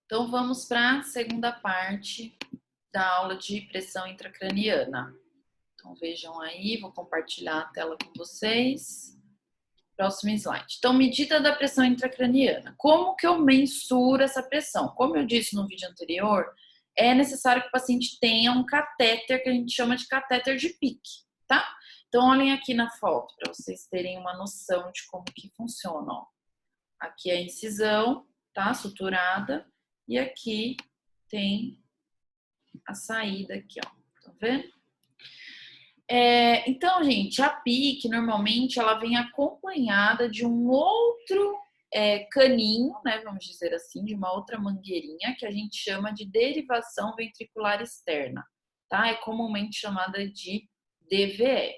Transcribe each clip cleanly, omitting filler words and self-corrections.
Então, vamos para a segunda parte da aula de pressão intracraniana. Então, vejam aí, vou compartilhar a tela com vocês. Próximo slide. Então, medida da pressão intracraniana. Como que eu mensuro essa pressão? Como eu disse no vídeo anterior, é necessário que o paciente tenha um catéter, que a gente chama de catéter de pique, tá? Então, olhem aqui na foto, para vocês terem uma noção de como que funciona, ó. Aqui é a incisão, tá? Suturada. E aqui tem a saída aqui, ó. Tá vendo? Então, gente, a PIC, normalmente, ela vem acompanhada de um outro caninho, né? Vamos dizer assim, de uma outra mangueirinha, que a gente chama de derivação ventricular externa, tá? É comumente chamada de DVE.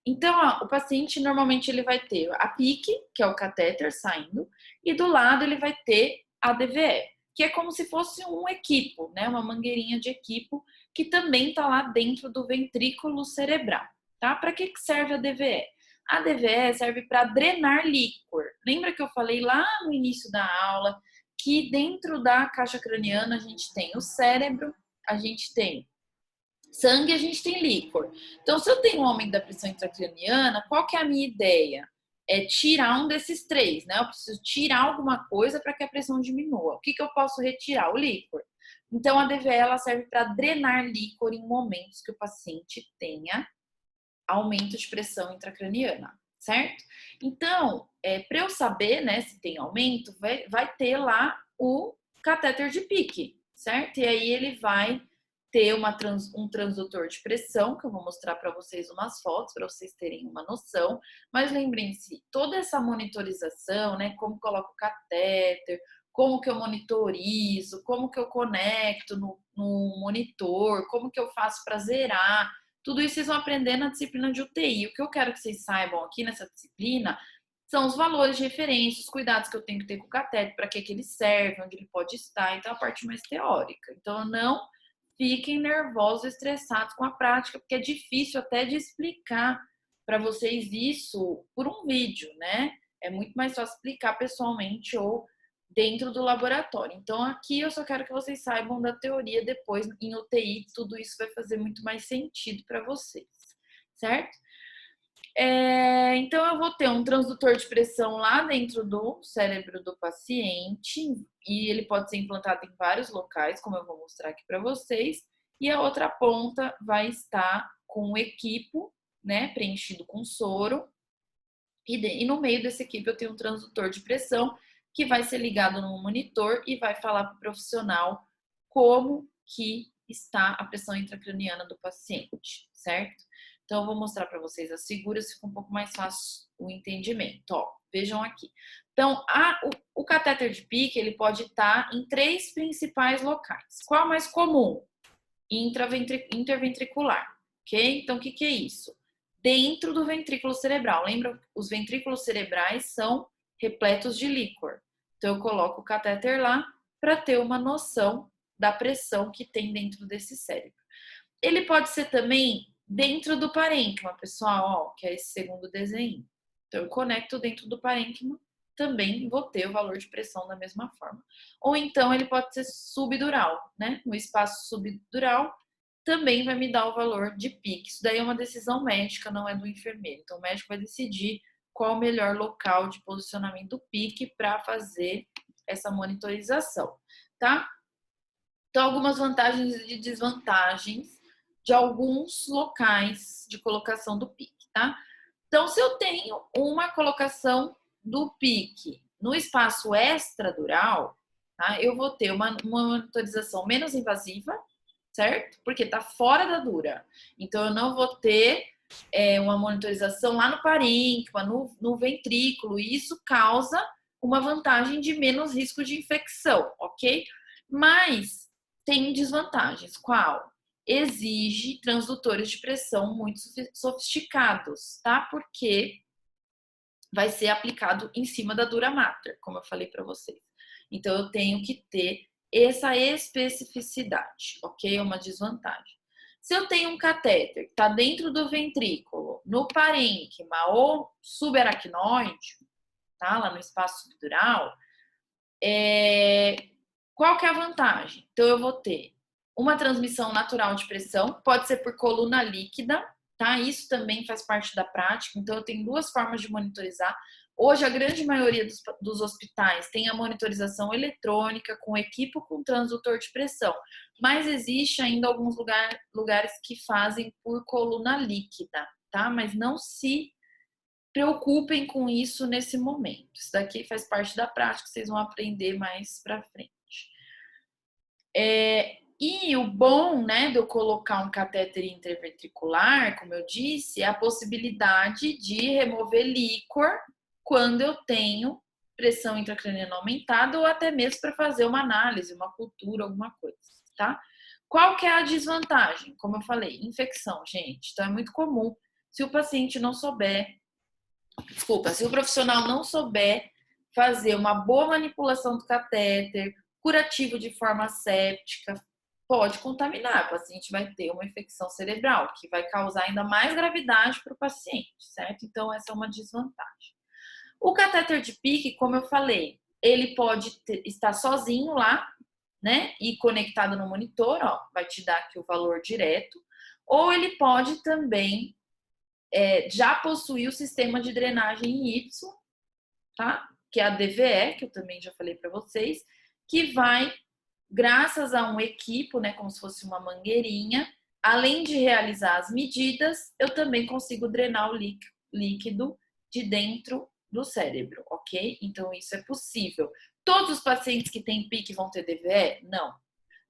Então, ó, o paciente, normalmente, ele vai ter a PIC, que é o catéter saindo, e do lado ele vai ter a DVE, que é como se fosse um equipo, né? Uma mangueirinha de equipo, que também está lá dentro do ventrículo cerebral, tá? Para que serve a DVE? A DVE serve para drenar líquor. Lembra que eu falei lá no início da aula que dentro da caixa craniana a gente tem o cérebro, a gente tem sangue, a gente tem líquor. Então, se eu tenho um aumento da pressão intracraniana, qual que é a minha ideia? É tirar um desses três, né? Eu preciso tirar alguma coisa para que a pressão diminua. O que eu posso retirar? O líquor. Então, a DVE ela serve para drenar líquor em momentos que o paciente tenha aumento de pressão intracraniana, certo? Então, para eu saber, né, se tem aumento, vai ter lá o catéter de pique, certo? E aí ele vai ter um transdutor de pressão, que eu vou mostrar para vocês umas fotos, para vocês terem uma noção. Mas lembrem-se, toda essa monitorização, né, como coloco o catéter, como que eu monitorizo, como que eu conecto no monitor, como que eu faço para zerar, tudo isso vocês vão aprender na disciplina de UTI. O que eu quero que vocês saibam aqui nessa disciplina são os valores de referência, os cuidados que eu tenho que ter com o catéter, para que ele serve, onde ele pode estar. Então, a parte mais teórica. Então, não fiquem nervosos, estressados com a prática, porque é difícil até de explicar para vocês isso por um vídeo, né? É muito mais fácil explicar pessoalmente ou dentro do laboratório. Então, aqui eu só quero que vocês saibam da teoria, depois em UTI, tudo isso vai fazer muito mais sentido para vocês, certo? Então, eu vou ter um transdutor de pressão lá dentro do cérebro do paciente, e ele pode ser implantado em vários locais, como eu vou mostrar aqui para vocês, e a outra ponta vai estar com o equipo, né, preenchido com soro, e no meio desse equipe eu tenho um transdutor de pressão que vai ser ligado no monitor e vai falar para o profissional como que está a pressão intracraniana do paciente, certo? Então, eu vou mostrar para vocês as figuras, fica um pouco mais fácil o entendimento. Ó, vejam aqui. Então, o catéter de pique, ele pode estar em três principais locais. Qual é o mais comum? Interventricular, ok? Então, o que é isso? Dentro do ventrículo cerebral. Lembra, os ventrículos cerebrais são repletos de líquor. Então, eu coloco o catéter lá para ter uma noção da pressão que tem dentro desse cérebro. Ele pode ser também dentro do parênquima, pessoal, ó, que é esse segundo desenho. Então, eu conecto dentro do parênquima, também vou ter o valor de pressão da mesma forma. Ou então, ele pode ser subdural, né? No espaço subdural, também vai me dar o valor de pique. Isso daí é uma decisão médica, não é do enfermeiro. Então, o médico vai decidir qual o melhor local de posicionamento do pique para fazer essa monitorização, tá? Então, algumas vantagens e desvantagens de alguns locais de colocação do pique, tá? Então, se eu tenho uma colocação do pique no espaço extradural, tá? Eu vou ter uma monitorização menos invasiva, certo? Porque tá fora da dura. Então, eu não vou ter uma monitorização lá no parênquima, no ventrículo, e isso causa uma vantagem de menos risco de infecção, ok? Mas tem desvantagens. Qual? Exige transdutores de pressão muito sofisticados, tá? Porque vai ser aplicado em cima da dura mater, como eu falei para vocês. Então, eu tenho que ter essa especificidade, ok? É uma desvantagem. Se eu tenho um catéter que está dentro do ventrículo, no parênquima ou subaracnoide, tá? Lá no espaço subdural, Qual que é a vantagem? Então, eu vou ter uma transmissão natural de pressão, pode ser por coluna líquida, tá? Isso também faz parte da prática. Então, eu tenho duas formas de monitorizar. Hoje, a grande maioria dos hospitais tem a monitorização eletrônica com equipo com transdutor de pressão, mas existe ainda alguns lugares que fazem por coluna líquida, tá? Mas não se preocupem com isso nesse momento. Isso daqui faz parte da prática, vocês vão aprender mais para frente. E o bom, né, de eu colocar um catéter interventricular, como eu disse, é a possibilidade de remover líquor quando eu tenho pressão intracraniana aumentada ou até mesmo para fazer uma análise, uma cultura, alguma coisa, tá? Qual que é a desvantagem? Como eu falei, infecção, gente. Então é muito comum, se o paciente não souber, se o profissional não souber fazer uma boa manipulação do catéter, curativo de forma séptica, pode contaminar. O paciente vai ter uma infecção cerebral, que vai causar ainda mais gravidade para o paciente, certo? Então, essa é uma desvantagem. O catéter de pique, como eu falei, ele pode estar sozinho lá, né? E conectado no monitor, ó, vai te dar aqui o valor direto. Ou ele pode também já possuir o sistema de drenagem Y, tá? Que é a DVE, que eu também já falei para vocês, que vai, graças a um equipo, né, como se fosse uma mangueirinha, além de realizar as medidas, eu também consigo drenar o líquido de dentro do cérebro, ok? Então, isso é possível. Todos os pacientes que têm PIC vão ter DVE? Não.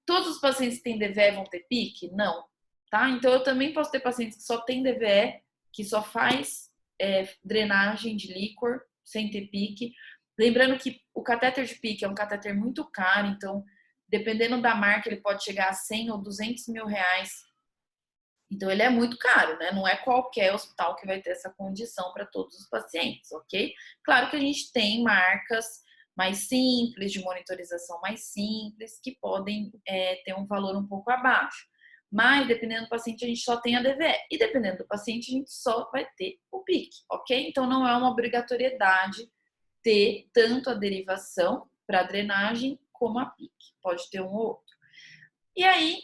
Todos os pacientes que têm DVE vão ter PIC? Não. Tá? Então, eu também posso ter pacientes que só têm DVE, que só faz drenagem de líquor, sem ter PIC. Lembrando que o catéter de PIC é um catéter muito caro, então, dependendo da marca, ele pode chegar a 100 ou 200 mil reais. Então, ele é muito caro, né? Não é qualquer hospital que vai ter essa condição para todos os pacientes, ok? Claro que a gente tem marcas mais simples, de monitorização mais simples, que podem ter um valor um pouco abaixo. Mas, dependendo do paciente, a gente só tem a DVE. E dependendo do paciente, a gente só vai ter o PIC, ok? Então, não é uma obrigatoriedade ter tanto a derivação para drenagem como a PIC. Pode ter um ou outro. E aí,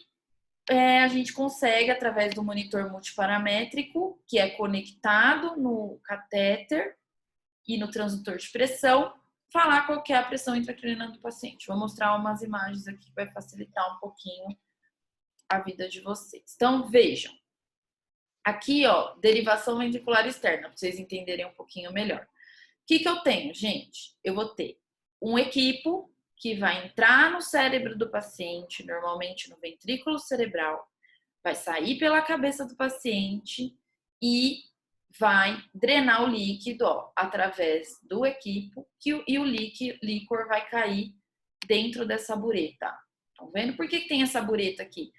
a gente consegue, através do monitor multiparamétrico, que é conectado no catéter e no transdutor de pressão, falar qual é a pressão intracraniana do paciente. Vou mostrar umas imagens aqui que vai facilitar um pouquinho a vida de vocês. Então, vejam. Aqui, ó, derivação ventricular externa, para vocês entenderem um pouquinho melhor. O que eu tenho, gente? Eu vou ter um equipo que vai entrar no cérebro do paciente, normalmente no ventrículo cerebral, vai sair pela cabeça do paciente e vai drenar o líquido, ó, através do equipo, e o líquor vai cair dentro dessa bureta. Estão vendo? Por que tem essa bureta aqui?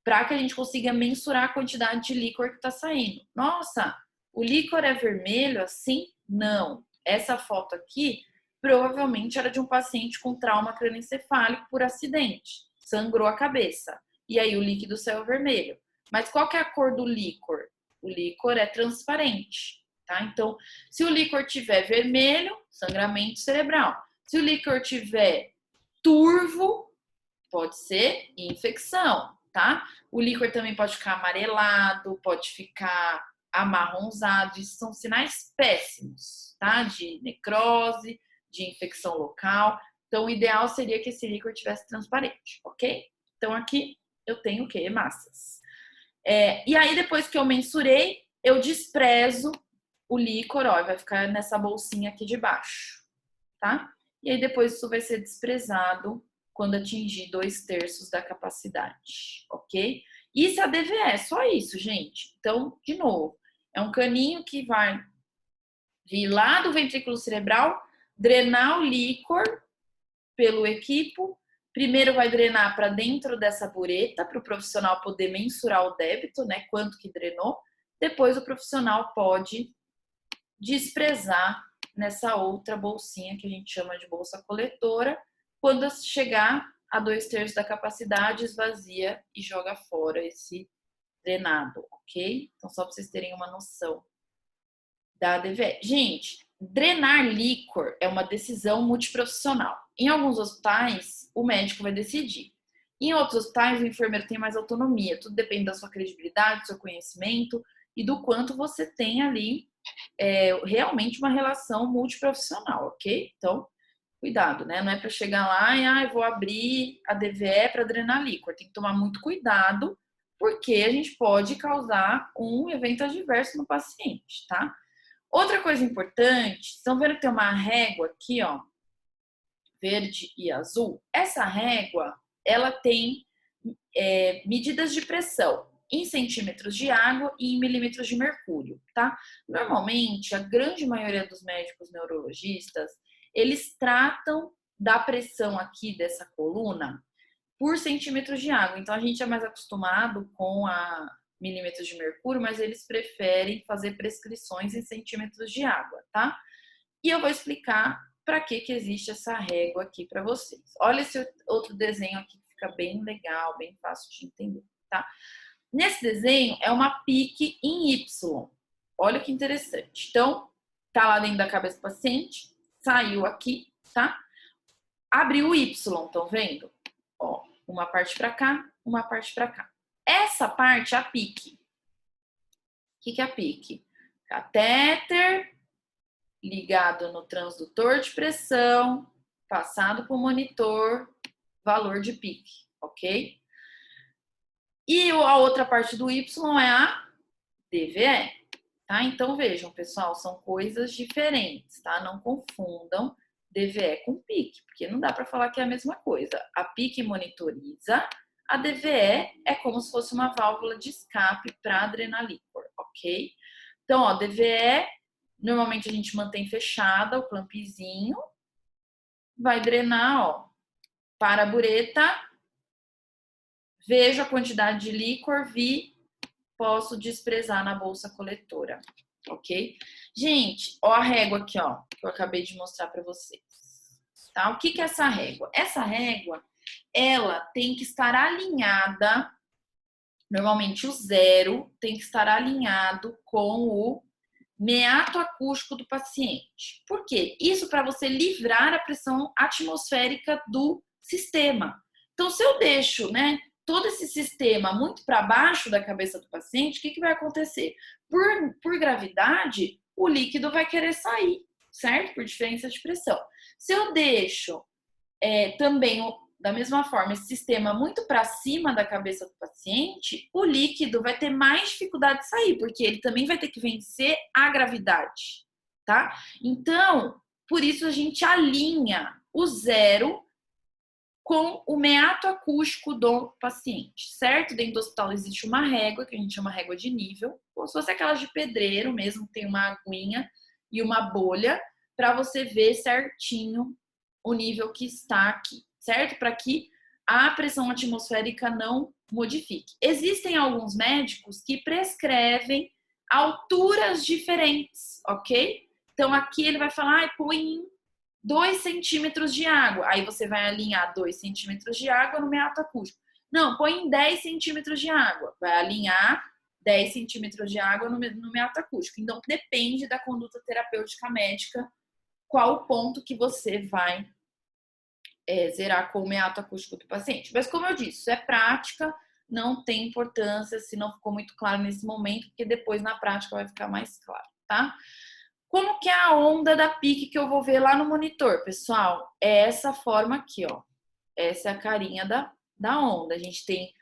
Para que a gente consiga mensurar a quantidade de líquor que está saindo. Nossa, o líquor é vermelho assim? Não. Essa foto aqui provavelmente era de um paciente com trauma crânioencefálico por acidente. Sangrou a cabeça. E aí o líquido saiu vermelho. Mas qual que é a cor do líquor? O líquor é transparente, tá? Então, se o líquor tiver vermelho, sangramento cerebral. Se o líquor tiver turvo, pode ser infecção, tá? O líquor também pode ficar amarelado, pode ficar amarronzado. Isso são sinais péssimos, tá? De necrose, de infecção local. Então, o ideal seria que esse líquor tivesse transparente, ok? Então, aqui eu tenho o quê? Hemácias. E aí, depois que eu mensurei, eu desprezo o líquor, ó, vai ficar nessa bolsinha aqui de baixo, tá? E aí, depois isso vai ser desprezado quando atingir 2/3 da capacidade, ok? Isso é a DVE, só isso, gente. Então, de novo, é um caninho que vai vir lá do ventrículo cerebral, drenar o líquor pelo equipo. Primeiro vai drenar para dentro dessa bureta, para o profissional poder mensurar o débito, né? Quanto que drenou. Depois o profissional pode desprezar nessa outra bolsinha que a gente chama de bolsa coletora. Quando chegar a 2/3 da capacidade, esvazia e joga fora esse drenado, ok? Então, só para vocês terem uma noção da DVE. Gente, drenar líquor é uma decisão multiprofissional. Em alguns hospitais, o médico vai decidir. Em outros hospitais, o enfermeiro tem mais autonomia. Tudo depende da sua credibilidade, do seu conhecimento e do quanto você tem ali realmente uma relação multiprofissional, ok? Então, cuidado, né? Não é para chegar lá e eu vou abrir a DVE para drenar líquor. Tem que tomar muito cuidado, porque a gente pode causar um evento adverso no paciente, tá? Outra coisa importante, estão vendo que tem uma régua aqui, ó, verde e azul? Essa régua, ela tem medidas de pressão em centímetros de água e em milímetros de mercúrio, tá? Normalmente, a grande maioria dos médicos neurologistas, eles tratam da pressão aqui dessa coluna por centímetros de água. Então, a gente é mais acostumado com a milímetros de mercúrio, mas eles preferem fazer prescrições em centímetros de água, tá? E eu vou explicar para que existe essa régua aqui para vocês. Olha esse outro desenho aqui, que fica bem legal, bem fácil de entender, tá? Nesse desenho é uma pique em Y. Olha que interessante. Então, tá lá dentro da cabeça do paciente, saiu aqui, tá? Abriu o Y, estão vendo? Ó, uma parte para cá, uma parte para cá. Essa parte é a pique. O que é a pique? Catéter ligado no transdutor de pressão, passado para o monitor, valor de pique, ok? E a outra parte do Y é a DVE, tá? Então vejam, pessoal, são coisas diferentes, tá? Não confundam DVE com pique, porque não dá para falar que é a mesma coisa. A pique monitoriza, a DVE é como se fosse uma válvula de escape para adrenalíquor, ok? Então, ó, DVE, normalmente a gente mantém fechada o clampzinho, vai drenar, ó, para a bureta, vejo a quantidade de líquor, vi, posso desprezar na bolsa coletora, ok? Gente, ó a régua aqui, ó, que eu acabei de mostrar para vocês, tá? O que é essa régua? Essa régua, ela tem que estar alinhada, normalmente o 0 tem que estar alinhado com o meato acústico do paciente. Por quê? Isso para você livrar a pressão atmosférica do sistema. Então, se eu deixo, né, todo esse sistema muito para baixo da cabeça do paciente, o que vai acontecer? Por gravidade, o líquido vai querer sair, certo? Por diferença de pressão. Se eu deixo também, da mesma forma, esse sistema muito para cima da cabeça do paciente, o líquido vai ter mais dificuldade de sair, porque ele também vai ter que vencer a gravidade, tá? Então, por isso a gente alinha o 0 com o meato acústico do paciente, certo? Dentro do hospital existe uma régua, que a gente chama régua de nível, como se fosse aquelas de pedreiro mesmo, tem uma aguinha e uma bolha, para você ver certinho o nível que está aqui, certo? Para que a pressão atmosférica não modifique. Existem alguns médicos que prescrevem alturas diferentes, ok? Então aqui ele vai falar, põe 2 centímetros de água. Aí você vai alinhar 2 centímetros de água no meato acústico. Não, põe em 10 centímetros de água. Vai alinhar 10 centímetros de água no meato acústico. Então, depende da conduta terapêutica médica, qual o ponto que você vai zerar com o meato acústico do paciente. Mas, como eu disse, isso é prática, não tem importância se não ficou muito claro nesse momento, porque depois na prática vai ficar mais claro, tá? Como que é a onda da pique que eu vou ver lá no monitor, pessoal? É essa forma aqui, ó. Essa é a carinha da onda. A gente tem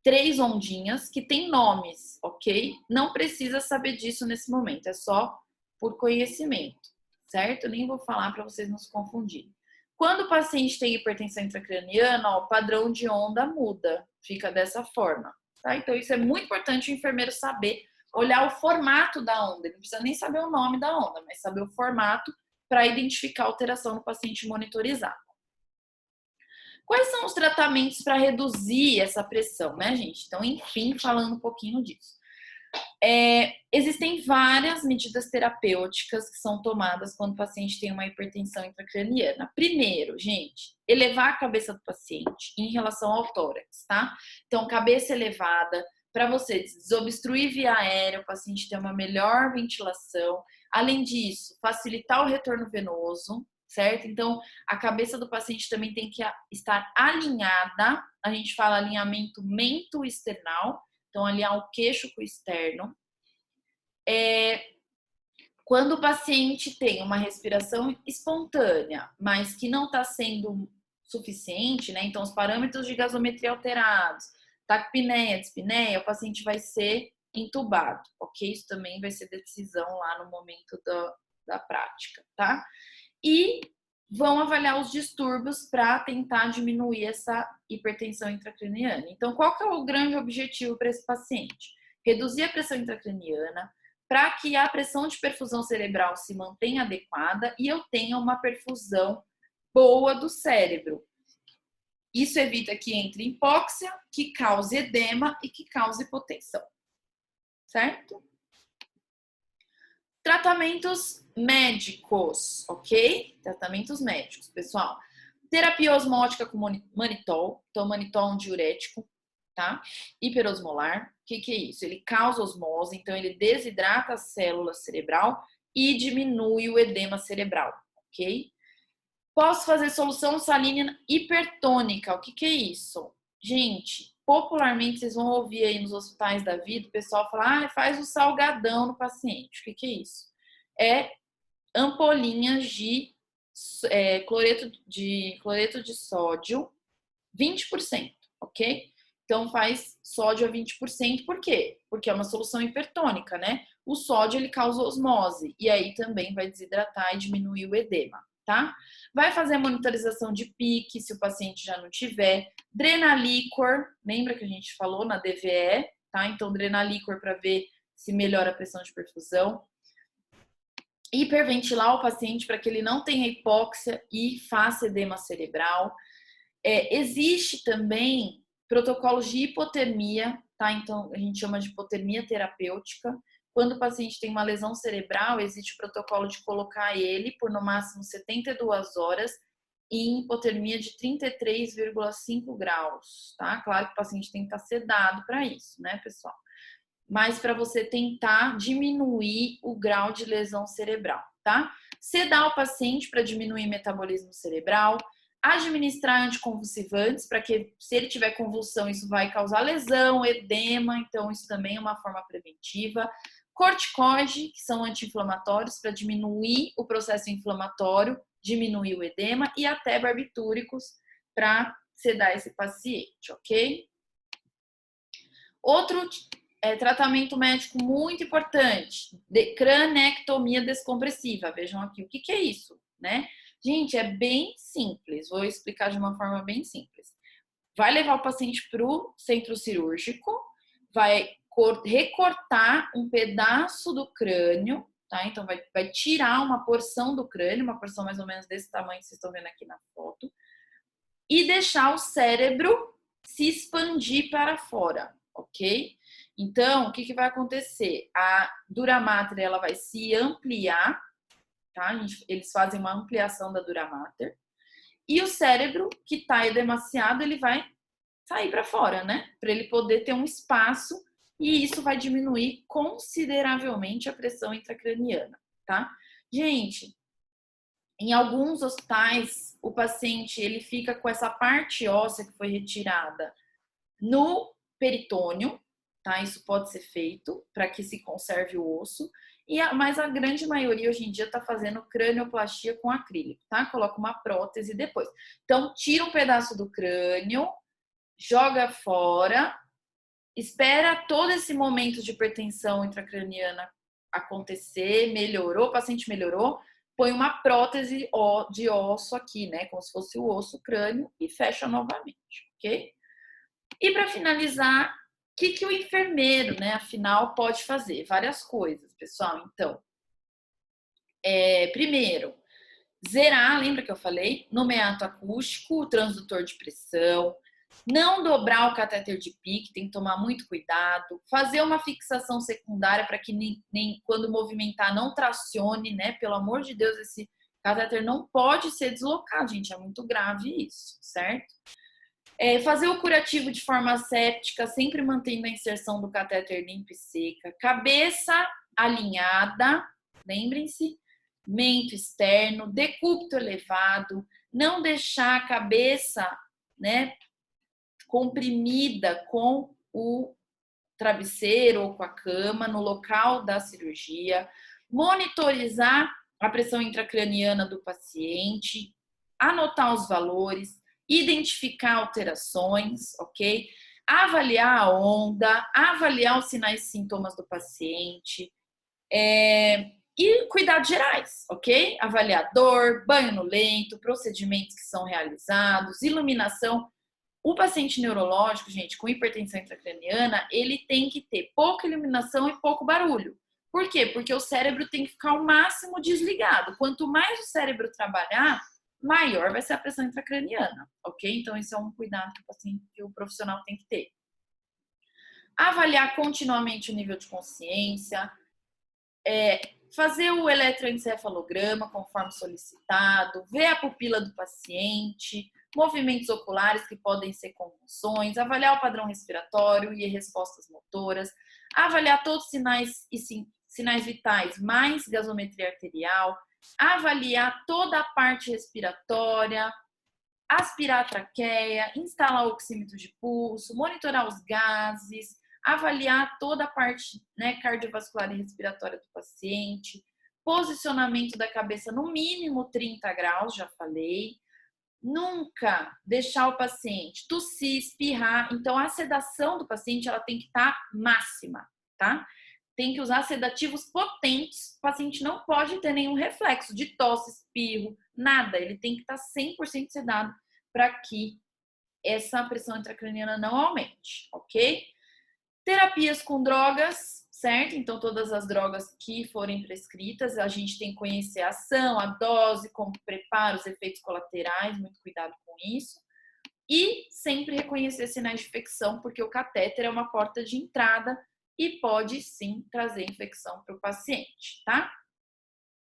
3 ondinhas que tem nomes, ok? Não precisa saber disso nesse momento, é só por conhecimento, certo? Eu nem vou falar para vocês não se confundirem. Quando o paciente tem hipertensão intracraniana, ó, o padrão de onda muda, fica dessa forma, tá? Então isso é muito importante o enfermeiro saber, olhar o formato da onda. Ele não precisa nem saber o nome da onda, mas saber o formato para identificar a alteração no paciente monitorizado. Quais são os tratamentos para reduzir essa pressão, né, gente? Então, enfim, falando um pouquinho disso. Existem várias medidas terapêuticas que são tomadas quando o paciente tem uma hipertensão intracraniana. Primeiro, gente, elevar a cabeça do paciente em relação ao tórax, tá? Então, cabeça elevada, para você desobstruir via aérea, o paciente ter uma melhor ventilação. Além disso, facilitar o retorno venoso, certo? Então, a cabeça do paciente também tem que estar alinhada. A gente fala alinhamento mento-external, então alinhar o queixo com o externo. Quando o paciente tem uma respiração espontânea, mas que não está sendo suficiente, né? Então, os parâmetros de gasometria alterados, taquipneia, dispneia, o paciente vai ser entubado, ok? Isso também vai ser decisão lá no momento da prática, tá? E vão avaliar os distúrbios para tentar diminuir essa hipertensão intracraniana. Então, qual que é o grande objetivo para esse paciente? Reduzir a pressão intracraniana, para que a pressão de perfusão cerebral se mantenha adequada e eu tenha uma perfusão boa do cérebro. Isso evita que entre hipóxia, que cause edema e que cause hipotensão. Certo? Tratamentos médicos, ok? Tratamentos médicos, pessoal. Terapia osmótica com manitol. Então, manitol é um diurético, tá? Hiperosmolar. O que é isso? Ele causa osmose, então ele desidrata a célula cerebral e diminui o edema cerebral, ok? Posso fazer solução salina hipertônica. O que é isso? Gente, popularmente vocês vão ouvir aí nos hospitais da vida o pessoal falar, faz o salgadão no paciente. O que é isso? É ampolinhas de cloreto de sódio 20%, ok? Então faz sódio a 20%, por quê? Porque é uma solução hipertônica, né? O sódio ele causa osmose e aí também vai desidratar e diminuir o edema, tá? Vai fazer a monitorização de pique, se o paciente já não tiver. Drenalíquor, lembra que a gente falou na DVE, tá? Então drenalíquor para ver se melhora a pressão de perfusão. Hiperventilar o paciente para que ele não tenha hipóxia e faça edema cerebral. Existe também protocolos de hipotermia, tá? Então, a gente chama de hipotermia terapêutica. Quando o paciente tem uma lesão cerebral, existe o protocolo de colocar ele por no máximo 72 horas em hipotermia de 33,5 graus, tá? Claro que o paciente tem que estar sedado para isso, né, pessoal? Mas para você tentar diminuir o grau de lesão cerebral, tá? Sedar o paciente para diminuir o metabolismo cerebral, administrar anticonvulsivantes, para que se ele tiver convulsão, isso vai causar lesão, edema, então isso também é uma forma preventiva. Corticoide, que são anti-inflamatórios, para diminuir o processo inflamatório, diminuir o edema, e até barbitúricos para sedar esse paciente, ok? Outro tratamento médico muito importante, cranectomia descompressiva. Vejam aqui, o que é isso, né? Gente, é bem simples, vou explicar de uma forma bem simples. Vai levar o paciente para o centro cirúrgico, vai recortar um pedaço do crânio, tá? Então, vai tirar uma porção do crânio, uma porção mais ou menos desse tamanho que vocês estão vendo aqui na foto, e deixar o cérebro se expandir para fora, ok? Então, o que vai acontecer? A dura mater, ela vai se ampliar, tá? Eles fazem uma ampliação da dura mater. E o cérebro, que está edemaciado, ele vai sair para fora, né? Para ele poder ter um espaço e isso vai diminuir consideravelmente a pressão intracraniana, tá? Gente, em alguns hospitais, o paciente ele fica com essa parte óssea que foi retirada no peritônio, tá? Isso pode ser feito para que se conserve o osso. Mas a grande maioria hoje em dia está fazendo cranioplastia com acrílico, tá? Coloca uma prótese depois. Então, tira um pedaço do crânio, joga fora, espera todo esse momento de hipertensão intracraniana acontecer, melhorou, o paciente melhorou, põe uma prótese de osso aqui, né? Como se fosse o osso, o crânio, e fecha novamente, ok? E para finalizar, o que o enfermeiro, né, afinal, pode fazer? Várias coisas, pessoal. Então, primeiro, zerar, lembra que eu falei? No meato acústico, o transdutor de pressão, não dobrar o catéter de pique, tem que tomar muito cuidado, fazer uma fixação secundária para que nem quando movimentar não tracione, né? Pelo amor de Deus, esse catéter não pode ser deslocado, gente, é muito grave isso, certo? Fazer o curativo de forma séptica, sempre mantendo a inserção do catéter limpa e seca. Cabeça alinhada, lembrem-se, mento externo, decúbito elevado, não deixar a cabeça, né, comprimida com o travesseiro ou com a cama no local da cirurgia, monitorizar a pressão intracraniana do paciente, anotar os valores, identificar alterações, ok? Avaliar a onda, avaliar os sinais e sintomas do paciente, e cuidados gerais, ok? Avaliar dor, banho no leito, procedimentos que são realizados, iluminação. O paciente neurológico, gente, com hipertensão intracraniana, ele tem que ter pouca iluminação e pouco barulho. Por quê? Porque o cérebro tem que ficar ao máximo desligado. Quanto mais o cérebro trabalhar, maior vai ser a pressão intracraniana, ok? Então, esse é um cuidado que o profissional tem que ter. Avaliar continuamente o nível de consciência, fazer o eletroencefalograma conforme solicitado, ver a pupila do paciente, movimentos oculares que podem ser convulsões, avaliar o padrão respiratório e respostas motoras, avaliar todos os sinais vitais, mais gasometria arterial, avaliar toda a parte respiratória, aspirar a traqueia, instalar o oxímetro de pulso, monitorar os gases, avaliar toda a parte, né, cardiovascular e respiratória do paciente, posicionamento da cabeça no mínimo 30 graus, já falei. Nunca deixar o paciente tossir, espirrar. Então, a sedação do paciente ela tem que estar máxima, tá? Tem que usar sedativos potentes. O paciente não pode ter nenhum reflexo de tosse, espirro, nada. Ele tem que estar 100% sedado para que essa pressão intracraniana não aumente, ok? Terapias com drogas, certo? Então, todas as drogas que forem prescritas, a gente tem que conhecer a ação, a dose, como prepara, os efeitos colaterais, muito cuidado com isso. E sempre reconhecer sinais de infecção, porque o catéter é uma porta de entrada e pode sim trazer infecção para o paciente, tá?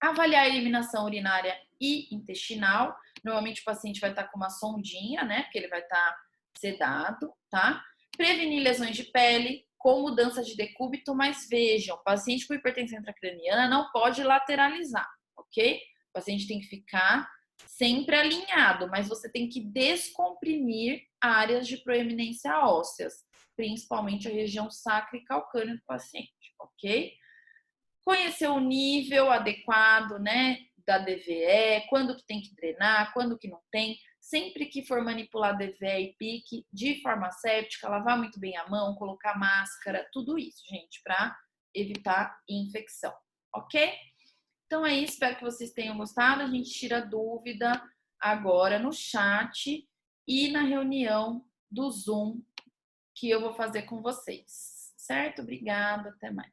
Avaliar a eliminação urinária e intestinal. Normalmente o paciente vai estar com uma sondinha, né? Porque ele vai estar sedado, tá? Prevenir lesões de pele com mudança de decúbito, mas vejam, o paciente com hipertensão intracraniana não pode lateralizar, ok? O paciente tem que ficar sempre alinhado, mas você tem que descomprimir áreas de proeminência ósseas, principalmente a região sacra e calcânea do paciente, ok? Conhecer o nível adequado, né, da DVE, quando que tem que drenar, quando que não tem. Sempre que for manipular DVE e pique de forma séptica, lavar muito bem a mão, colocar máscara, tudo isso, gente, para evitar infecção, ok? Então é isso, espero que vocês tenham gostado. A gente tira dúvida agora no chat e na reunião do Zoom que eu vou fazer com vocês, certo? Obrigada, até mais.